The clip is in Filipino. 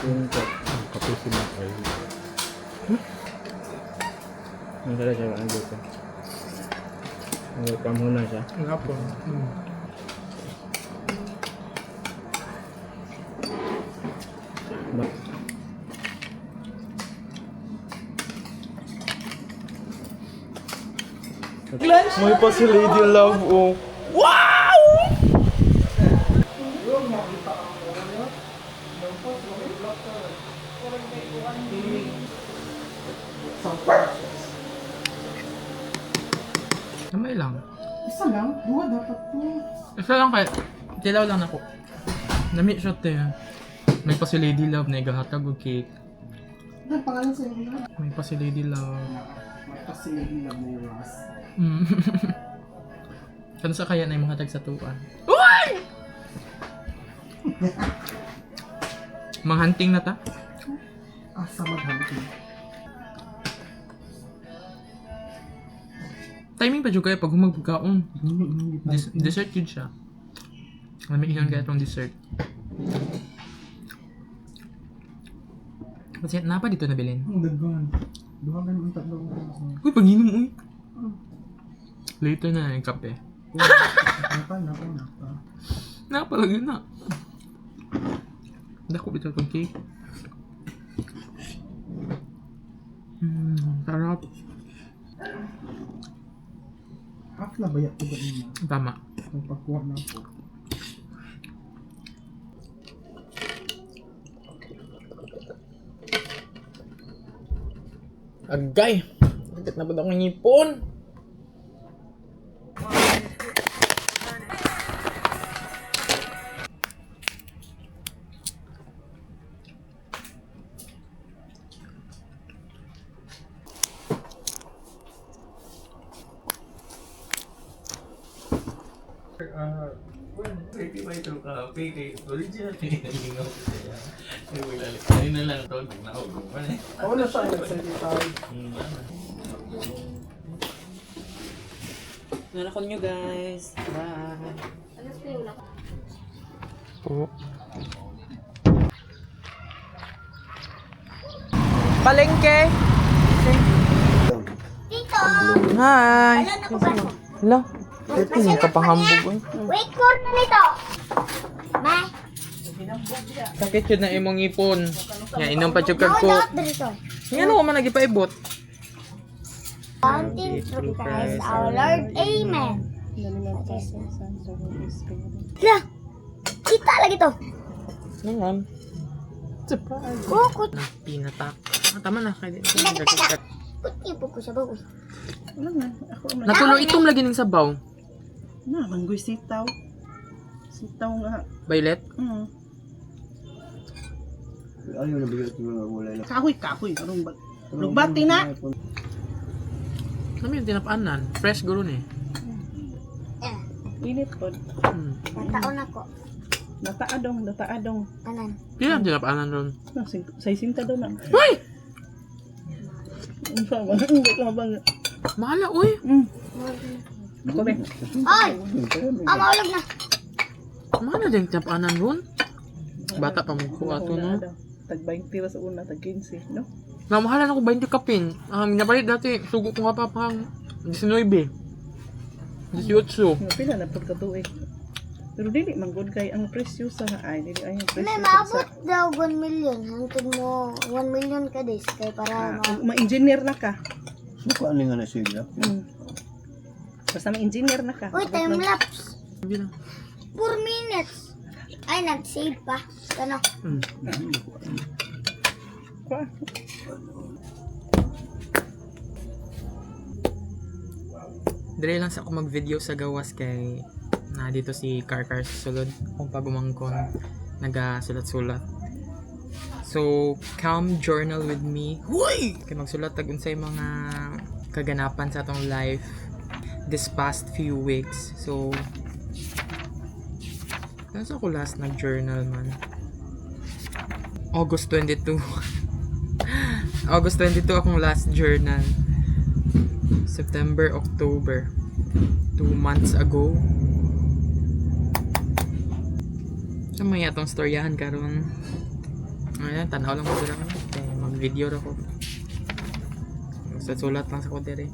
Yung kapusin mo ay ang kala siya ang dito. Welcome muna siya. Nga po. Ba? May pa si Lady Love, oh. Wow! Kamay lang. Isa lang? Dua dapat to. Isa lang kaya. Tilaw lang ako. Nami shot eh. May pa si Lady Love na igahatag og cake. Ano ang pangalan sa'yo na? May pa si Lady Love. Kasi hindi lang may Ross. Kano sa kaya na yung mahatag sa tuwan? Uy! Manghunting na ta? Asa maghunting. Timing pa dyan kaya pag humagkaon. Dessert yun siya. Alam mo kaya itong dessert. Kasi napa dito nabilin? Ang dagan. Duha ganun ang tatlo. Uy, pag-inom uy. Later na yung kape. Napa. Napalagay na. Dako dito itong cake. Sarap. Half na bayak ko ba niya? Tama. Ang pagkuha na ako. Agay! Agad na ba akong ngipon? Pwede ba itong kape kay original kay nalingaw ko siya. Ay, wala. Ayun na lang ito. Nakaugong pa na eh. Ako na siya, nagsalita. Nanakon nyo guys. Bye. Po. Palengke! Tito! Hi! Wala na ko ba? Hala, tingin ka pa hambog eh. Wait for na nito! Ma! Sakit yun na imong ipon. Yan, inom pa yung kagko. Daot dito. Yan ako man nagipaibot. Fountain through Christ our Lord. Amen. Hala! Kita lagi to. Ngayon. Surprise. Kukut. Pinatak. Tama na. Kaya din. Kuti po ko sa bagoy. Ano nga? Ako ang Natulo itong lagi ng sabaw. na, manggoy sitaw. Sitaw nga. Violet? Ayaw na bigyan ito mga gulay na. Kahoy. Anong lugbati na. Ano yung tinapaanan? Fresh gulon eh. Init po. Nataon ako. Nataadong. Kanan. Hindi lang tinapaanan ron. Say sinta daw na. Uy! Hindi ka mabang. Mahala, uy! Ako ba? Oy! Maulog na. Mahala din tinapaanan ron. Bata pa mo ko ato no. Tag 20 ra sa una, tag 15, no? Namahalan ako 20 kapin. Napalit dati, sugo ko nga pa pang 19. 18. Nga pila na pagkatuig. Pero dili man gud kay ang presyo sa dili ay ang presyo May sa maabot daw 1 million. Hangtod mo 1 million ka days. Kaya para ma-engineer na ka. Suka ano nga na sigla. Basta may engineer na ka. Uy, time lapse. Bilang. 4 minutes. Ay, nag-save pa. Ano? Kuha. Dire lang sa ako mag-video sa gawas kay na dito si Karkar sa sulod kung pagumangkon naga-sulat-sulat. So, come journal with me. Huy! Kay magsulat tag unsay mga kaganapan sa atong life this past few weeks. So, nasa ko last nag-journal man? August 22. August 22 akong last journal. September, October. 2 months ago. Sa may atong storyahan karon. Ayan, tanaw lang mo dira ko. Mag-video ra ko. Sulat lang sa ko dire.